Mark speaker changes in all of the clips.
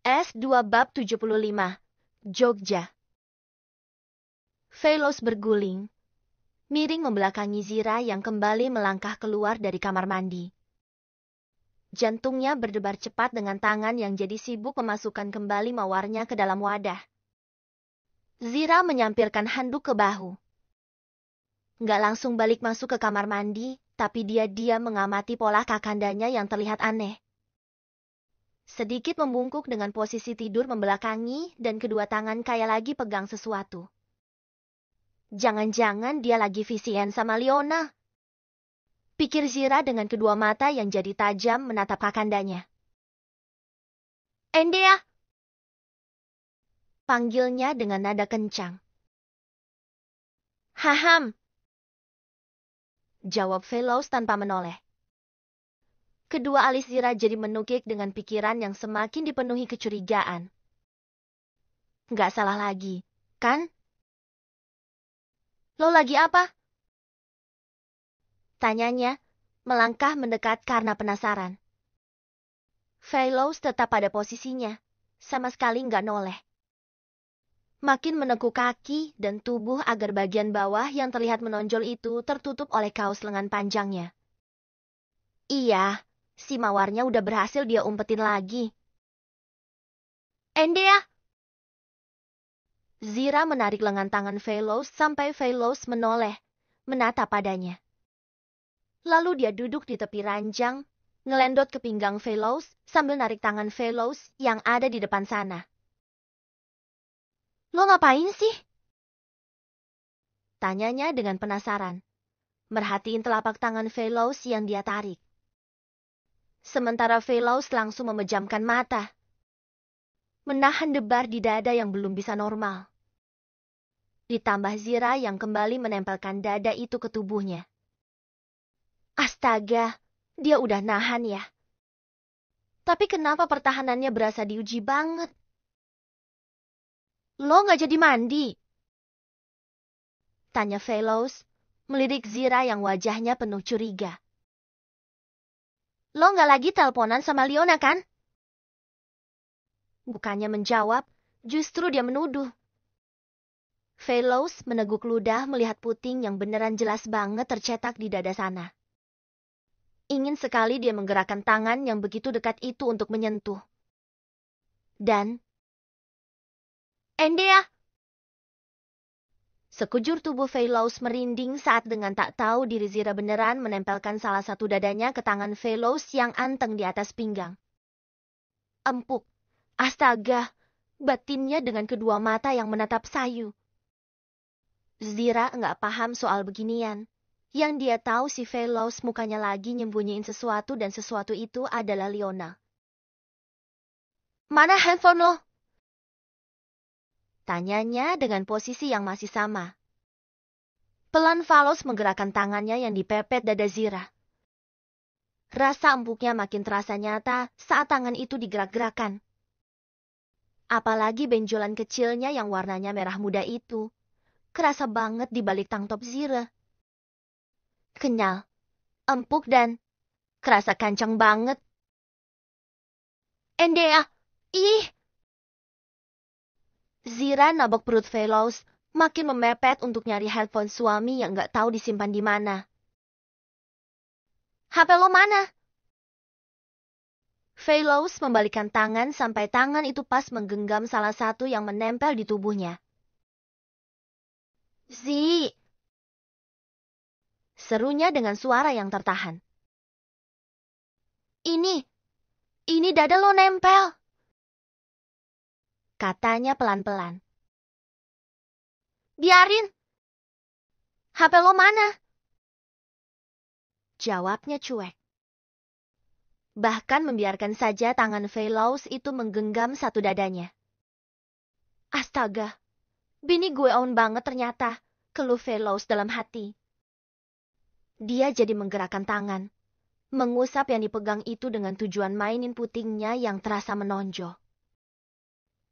Speaker 1: S2 Bab 75, Jogja. Velos berguling, miring membelakangi Zira yang kembali melangkah keluar dari kamar mandi. Jantungnya berdebar cepat dengan tangan yang jadi sibuk memasukkan kembali mawarnya ke dalam wadah. Zira menyampirkan handuk ke bahu. Nggak langsung balik masuk ke kamar mandi, tapi dia diam mengamati pola kakandanya yang terlihat aneh. Sedikit membungkuk dengan posisi tidur membelakangi dan kedua tangan kayak lagi pegang sesuatu. Jangan-jangan dia lagi visian sama Leona. Pikir Zira dengan kedua mata yang jadi tajam menatap kakandanya. Endea! Panggilnya dengan nada kencang. Haham! Jawab Velos tanpa menoleh. Kedua alis Zira jadi menukik dengan pikiran yang semakin dipenuhi kecurigaan. Nggak salah lagi, kan? Lo lagi apa? Tanyanya, melangkah mendekat karena penasaran. Velos tetap pada posisinya, sama sekali nggak noleh. Makin menekuk kaki dan tubuh agar bagian bawah yang terlihat menonjol itu tertutup oleh kaos lengan panjangnya. Iya, si mawarnya udah berhasil dia umpetin lagi. Endea! Zira menarik lengan tangan Velos sampai Velos menoleh, menatap padanya. Lalu dia duduk di tepi ranjang, ngelendot ke pinggang Velos sambil narik tangan Velos yang ada di depan sana. Lo ngapain sih? Tanyanya dengan penasaran, merhatiin telapak tangan Velos yang dia tarik. Sementara Velos langsung memejamkan mata, menahan debar di dada yang belum bisa normal. Ditambah Zira yang kembali menempelkan dada itu ke tubuhnya. Astaga, dia udah nahan ya. Tapi kenapa pertahanannya berasa diuji banget? Lo nggak jadi mandi? Tanya Velos, melirik Zira yang wajahnya penuh curiga. Lo nggak lagi teleponan sama Leona kan? Bukannya menjawab, justru dia menuduh. Velos meneguk ludah melihat puting yang beneran jelas banget tercetak di dada sana. Ingin sekali dia menggerakkan tangan yang begitu dekat itu untuk menyentuh. Dan... Endea! Sekujur tubuh Velos merinding saat dengan tak tahu diri Zira beneran menempelkan salah satu dadanya ke tangan Velos yang anteng di atas pinggang. Empuk. Astaga, batinnya dengan kedua mata yang menatap sayu. Zira nggak paham soal beginian. Yang dia tahu si Velos mukanya lagi nyembunyiin sesuatu dan sesuatu itu adalah Leona. Mana handphone lo? Tanyanya dengan posisi yang masih sama. Pelan Velos menggerakkan tangannya yang dipepet dada Zira. Rasa empuknya makin terasa nyata saat tangan itu digerak-gerakan. Apalagi benjolan kecilnya yang warnanya merah muda itu. Kerasa banget di balik tangtop Zira. Kenyal, empuk dan kerasa kencang banget. Endea, ih! Zira nabok perut Velos, makin memepet untuk nyari handphone suami yang nggak tahu disimpan di mana. HP lo mana? Velos membalikkan tangan sampai tangan itu pas menggenggam salah satu yang menempel di tubuhnya. Zi! Serunya dengan suara yang tertahan. Ini dada lo nempel. Katanya pelan-pelan. Biarin. HP lo mana? Jawabnya cuek. Bahkan membiarkan saja tangan Velos itu menggenggam satu dadanya. Astaga, bini gue on banget ternyata, keluh Velos dalam hati. Dia jadi menggerakkan tangan, mengusap yang dipegang itu dengan tujuan mainin putingnya yang terasa menonjol.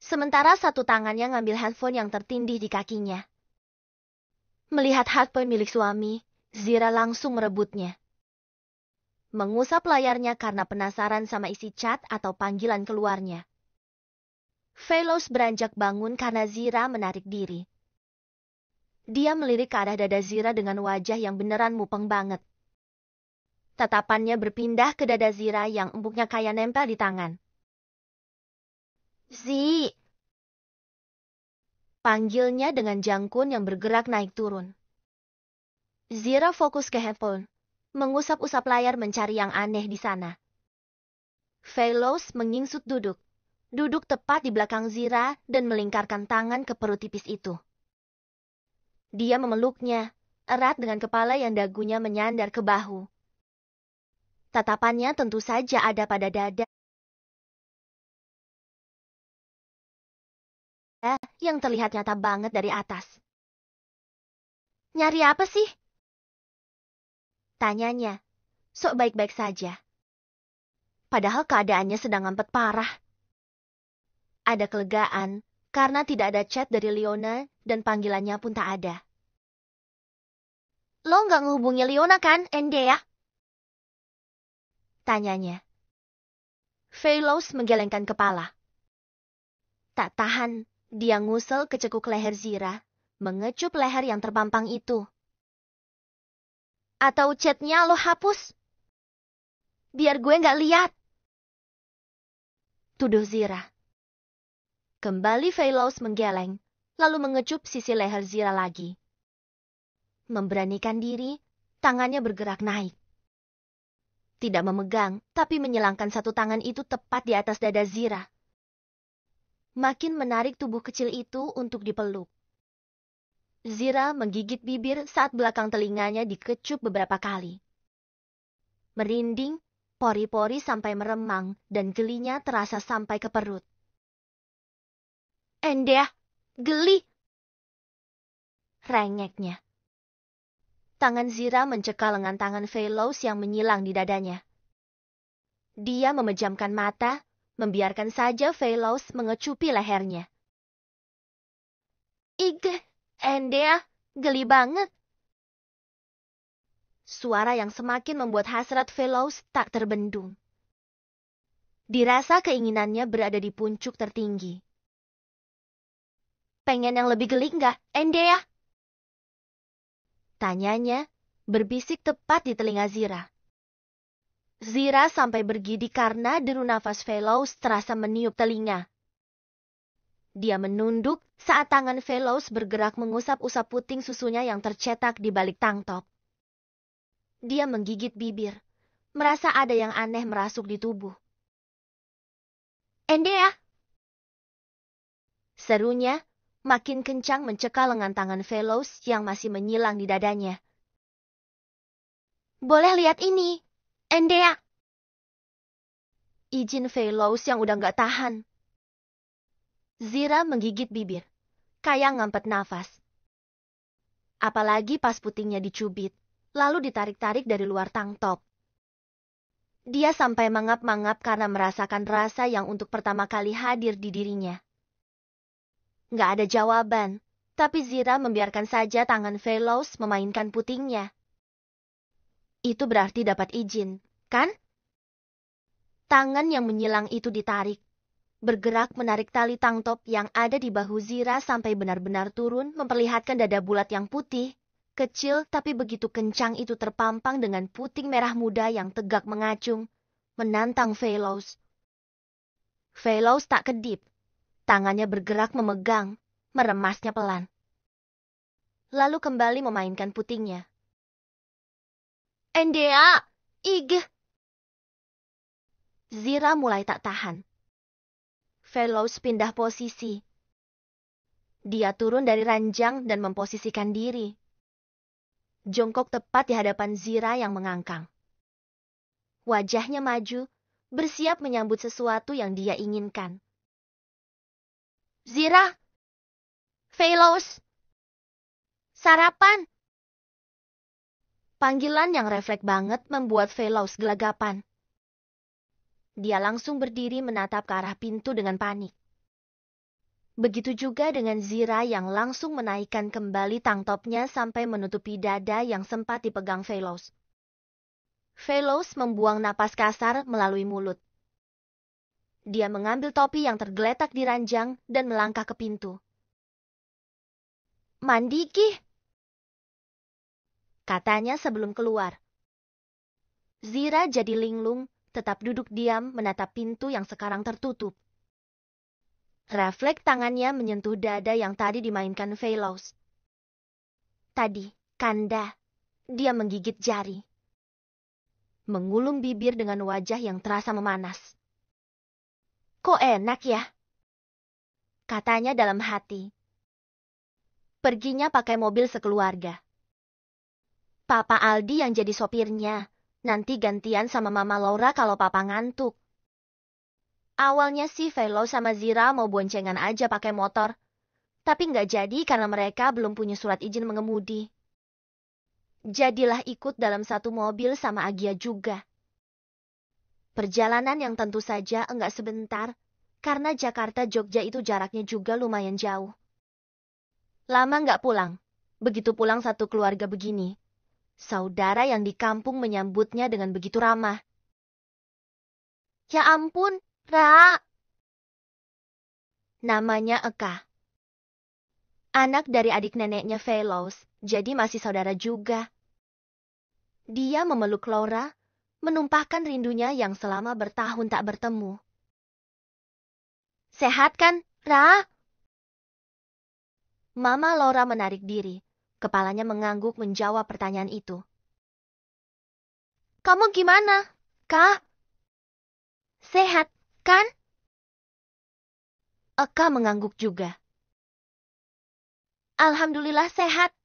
Speaker 1: Sementara satu tangannya ngambil handphone yang tertindih di kakinya. Melihat handphone milik suami, Zira langsung merebutnya. Mengusap layarnya karena penasaran sama isi chat atau panggilan keluarnya. Velos beranjak bangun karena Zira menarik diri. Dia melirik ke arah dada Zira dengan wajah yang beneran mupeng banget. Tatapannya berpindah ke dada Zira yang empuknya kayak nempel di tangan. Zi! Panggilnya dengan jangkun yang bergerak naik turun. Zira fokus ke handphone, mengusap-usap layar mencari yang aneh di sana. Velos mengingsut duduk tepat di belakang Zira dan melingkarkan tangan ke perut tipis itu. Dia memeluknya, erat dengan kepala yang dagunya menyandar ke bahu. Tatapannya tentu saja ada pada dada yang terlihat nyata banget dari atas. Nyari apa sih? Tanyanya, sok baik-baik saja. Padahal keadaannya sedang ngampet parah. Ada kelegaan, karena tidak ada chat dari Leona dan panggilannya pun tak ada. Lo nggak ngehubungi Leona kan, Ende ya? Tanyanya. Velos menggelengkan kepala. Tak tahan, dia ngusel kecekuk leher Zira, mengecup leher yang terpampang itu. Atau chatnya lo hapus? Biar gue nggak lihat. Tuduh Zira. Kembali Velos menggeleng, lalu mengecup sisi leher Zira lagi. Memberanikan diri, tangannya bergerak naik. Tidak memegang, tapi menyilangkan satu tangan itu tepat di atas dada Zira. Makin menarik tubuh kecil itu untuk dipeluk. Zira menggigit bibir saat belakang telinganya dikecup beberapa kali. Merinding, pori-pori sampai meremang, dan gelinya terasa sampai ke perut. Endeh, geli! Rengeknya. Tangan Zira mencekal lengan tangan Velos yang menyilang di dadanya. Dia memejamkan mata, membiarkan saja Velos mengecupi lehernya. Ige, Endeh, geli banget. Suara yang semakin membuat hasrat Velos tak terbendung. Dirasa keinginannya berada di puncak tertinggi. Pengen yang lebih geli nggak, Endeh? Tanyanya, berbisik tepat di telinga Zira. Zira sampai bergidik karena deru nafas Velos terasa meniup telinga. Dia menunduk saat tangan Velos bergerak mengusap-usap puting susunya yang tercetak di balik tangtop. Dia menggigit bibir, merasa ada yang aneh merasuk di tubuh. Endeh! Serunya makin kencang mencekal lengan tangan Velos yang masih menyilang di dadanya. Boleh lihat ini, Endeh! Izin Velos yang udah gak tahan. Zira menggigit bibir, kayak ngampet nafas. Apalagi pas putingnya dicubit, lalu ditarik-tarik dari luar tangtop. Dia sampai mangap-mangap karena merasakan rasa yang untuk pertama kali hadir di dirinya. Nggak ada jawaban, tapi Zira membiarkan saja tangan Velos memainkan putingnya. Itu berarti dapat izin, kan? Tangan yang menyilang itu ditarik, bergerak menarik tali tangtop yang ada di bahu Zira sampai benar-benar turun memperlihatkan dada bulat yang putih, kecil tapi begitu kencang itu terpampang dengan puting merah muda yang tegak mengacung, menantang Velos. Velos tak kedip. Tangannya bergerak memegang, meremasnya pelan. Lalu kembali memainkan putingnya. Endeh, ige! Zira mulai tak tahan. Velos pindah posisi. Dia turun dari ranjang dan memposisikan diri. Jongkok tepat di hadapan Zira yang mengangkang. Wajahnya maju, bersiap menyambut sesuatu yang dia inginkan. Zira! Velos! Sarapan! Panggilan yang refleks banget membuat Velos gelagapan. Dia langsung berdiri menatap ke arah pintu dengan panik. Begitu juga dengan Zira yang langsung menaikkan kembali tangtopnya sampai menutupi dada yang sempat dipegang Velos. Velos membuang napas kasar melalui mulut. Dia mengambil topi yang tergeletak di ranjang dan melangkah ke pintu. "Mandi, Ki," katanya sebelum keluar. Zira jadi linglung, tetap duduk diam menatap pintu yang sekarang tertutup. Refleks tangannya menyentuh dada yang tadi dimainkan Veloz. Tadi, kanda. Dia menggigit jari. Mengulung bibir dengan wajah yang terasa memanas. "Kok enak ya?" katanya dalam hati. Perginya pakai mobil sekeluarga. Papa Aldi yang jadi sopirnya. Nanti gantian sama Mama Laura kalau papa ngantuk. Awalnya sih Velo sama Zira mau boncengan aja pakai motor. Tapi nggak jadi karena mereka belum punya surat izin mengemudi. Jadilah ikut dalam satu mobil sama Agia juga. Perjalanan yang tentu saja enggak sebentar, karena Jakarta-Jogja itu jaraknya juga lumayan jauh. Lama nggak pulang. Begitu pulang satu keluarga begini. Saudara yang di kampung menyambutnya dengan begitu ramah. "Ya ampun, Ra." Namanya Eka. Anak dari adik neneknya Veloz, jadi masih saudara juga. Dia memeluk Laura, menumpahkan rindunya yang selama bertahun tak bertemu. "Sehat kan, Ra?" Mama Laura menarik diri. Kepalanya mengangguk menjawab pertanyaan itu. "Kamu gimana, Kak? Sehat, kan?" Eka mengangguk juga. "Alhamdulillah sehat.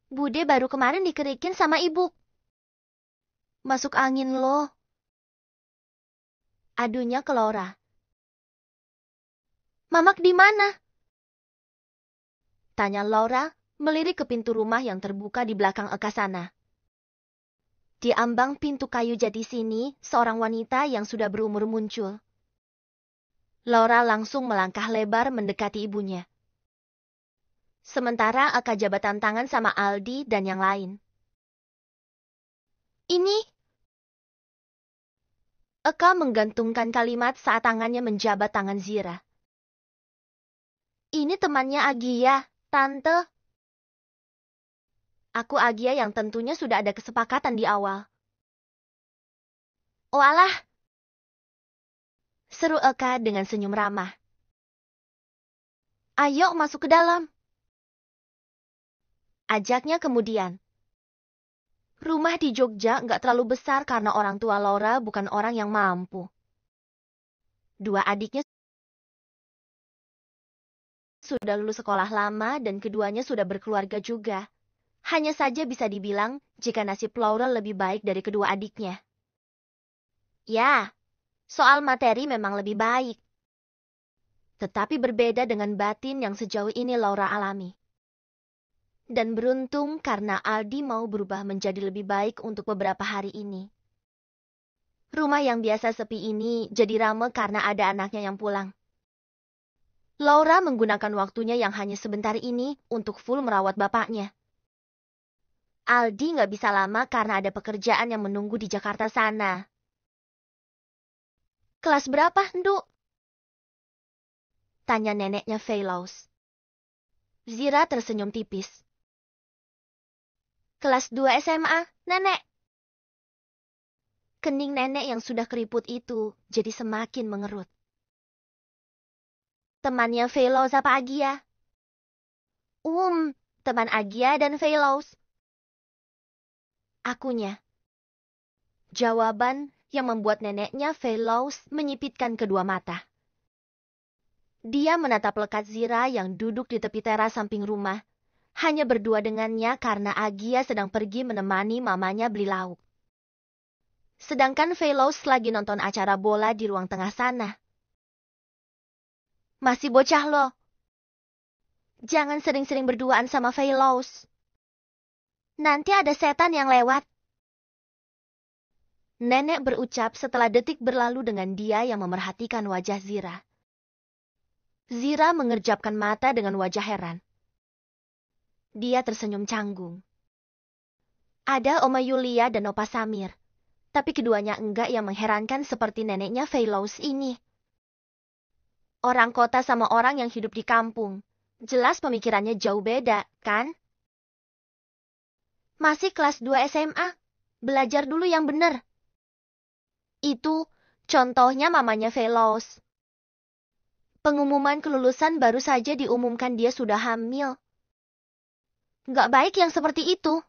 Speaker 1: Bude baru kemarin dikerikin sama ibu. Masuk angin loh." Adunya ke Laura. "Mamak di mana?" tanya Laura, melirik ke pintu rumah yang terbuka di belakang Eka sana. Di ambang pintu kayu jati sini, seorang wanita yang sudah berumur muncul. Laura langsung melangkah lebar mendekati ibunya. Sementara Eka jabatan tangan sama Aldi dan yang lain. "Ini..." Eka menggantungkan kalimat saat tangannya menjabat tangan Zira. "Ini temannya Agia, Tante. Aku Agia yang tentunya sudah ada kesepakatan di awal." "Oh alah," seru Eka dengan senyum ramah. "Ayo masuk ke dalam," ajaknya kemudian. Rumah di Jogja nggak terlalu besar karena orang tua Laura bukan orang yang mampu. Dua adiknya sudah lulus sekolah lama dan keduanya sudah berkeluarga juga. Hanya saja bisa dibilang jika nasib Laura lebih baik dari kedua adiknya. Ya, soal materi memang lebih baik. Tetapi berbeda dengan batin yang sejauh ini Laura alami. Dan beruntung karena Aldi mau berubah menjadi lebih baik untuk beberapa hari ini. Rumah yang biasa sepi ini jadi ramai karena ada anaknya yang pulang. Laura menggunakan waktunya yang hanya sebentar ini untuk full merawat bapaknya. Aldi nggak bisa lama karena ada pekerjaan yang menunggu di Jakarta sana. "Kelas berapa, Nduk?" tanya neneknya Veloz. Zira tersenyum tipis. "Kelas 2 SMA, Nenek." Kening nenek yang sudah keriput itu jadi semakin mengerut. "Temannya Veloz apa Agia?" Teman Agia dan Veloz." "Akunya." Jawaban yang membuat neneknya Veloz menyipitkan kedua mata. Dia menatap lekat Zira yang duduk di tepi teras samping rumah, hanya berdua dengannya karena Agia sedang pergi menemani mamanya beli lauk. Sedangkan Veloz lagi nonton acara bola di ruang tengah sana. "Masih bocah loh. Jangan sering-sering berduaan sama Veloz. Nanti ada setan yang lewat." Nenek berucap setelah detik berlalu dengan dia yang memerhatikan wajah Zira. Zira mengerjapkan mata dengan wajah heran. Dia tersenyum canggung. Ada Oma Yulia dan Opa Samir. Tapi keduanya enggak yang mengherankan seperti neneknya Veloz ini. Orang kota sama orang yang hidup di kampung. Jelas pemikirannya jauh beda, kan? Masih kelas 2 SMA. Belajar dulu yang benar. Itu contohnya mamanya Veloz. Pengumuman kelulusan baru saja diumumkan dia sudah hamil. Nggak baik yang seperti itu.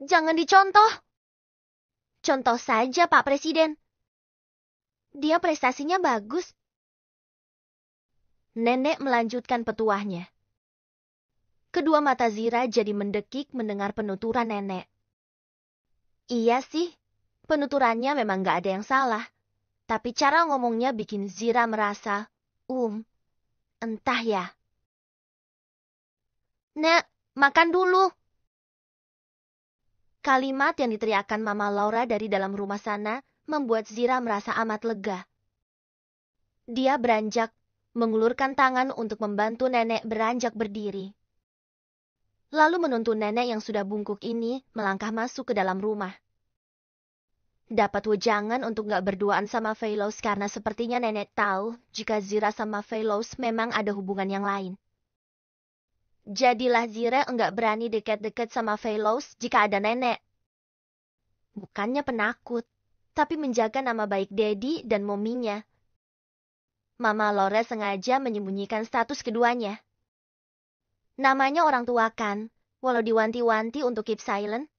Speaker 1: Jangan dicontoh. Contoh saja Pak Presiden. Dia prestasinya bagus. Nenek melanjutkan petuahnya. Kedua mata Zira jadi mendekik mendengar penuturan nenek. Iya sih, penuturannya memang nggak ada yang salah. Tapi cara ngomongnya bikin Zira merasa, entah ya. Nek, makan dulu. Kalimat yang diteriakkan Mama Laura dari dalam rumah sana membuat Zira merasa amat lega. Dia beranjak, mengulurkan tangan untuk membantu nenek beranjak berdiri. Lalu menuntun nenek yang sudah bungkuk ini melangkah masuk ke dalam rumah. Dapat wejangan untuk gak berduaan sama Veloz karena sepertinya nenek tahu jika Zira sama Veloz memang ada hubungan yang lain. Jadilah Zira enggak berani dekat-dekat sama Veloz jika ada nenek. Bukannya penakut, tapi menjaga nama baik Daddy dan mominya. Mama Laura sengaja menyembunyikan status keduanya. Namanya orang tua kan, walau diwanti-wanti untuk keep silent,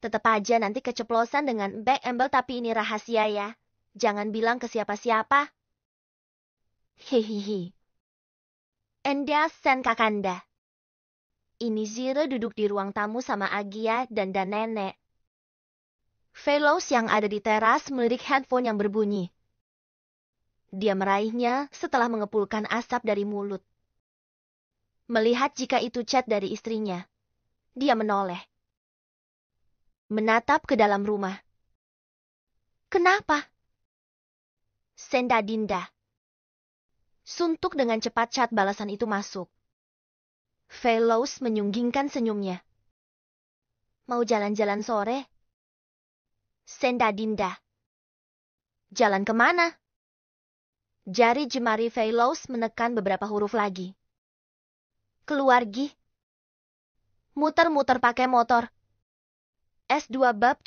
Speaker 1: tetap aja nanti keceplosan dengan back embel tapi ini rahasia ya. Jangan bilang ke siapa-siapa. Hehehe. Enda sen kakanda. Ini Zira duduk di ruang tamu sama Agia dan nenek. Veloz yang ada di teras melirik handphone yang berbunyi. Dia meraihnya setelah mengepulkan asap dari mulut. Melihat jika itu chat dari istrinya, dia menoleh. Menatap ke dalam rumah. Kenapa? Senda Dinda. Suntuk dengan cepat chat balasan itu masuk. Veloz menyunggingkan senyumnya. Mau jalan-jalan sore? Senda Dinda. Jalan kemana? Jari jemari Veloz menekan beberapa huruf lagi. Keluar Gi. Muter-muter pakai motor. S2 bab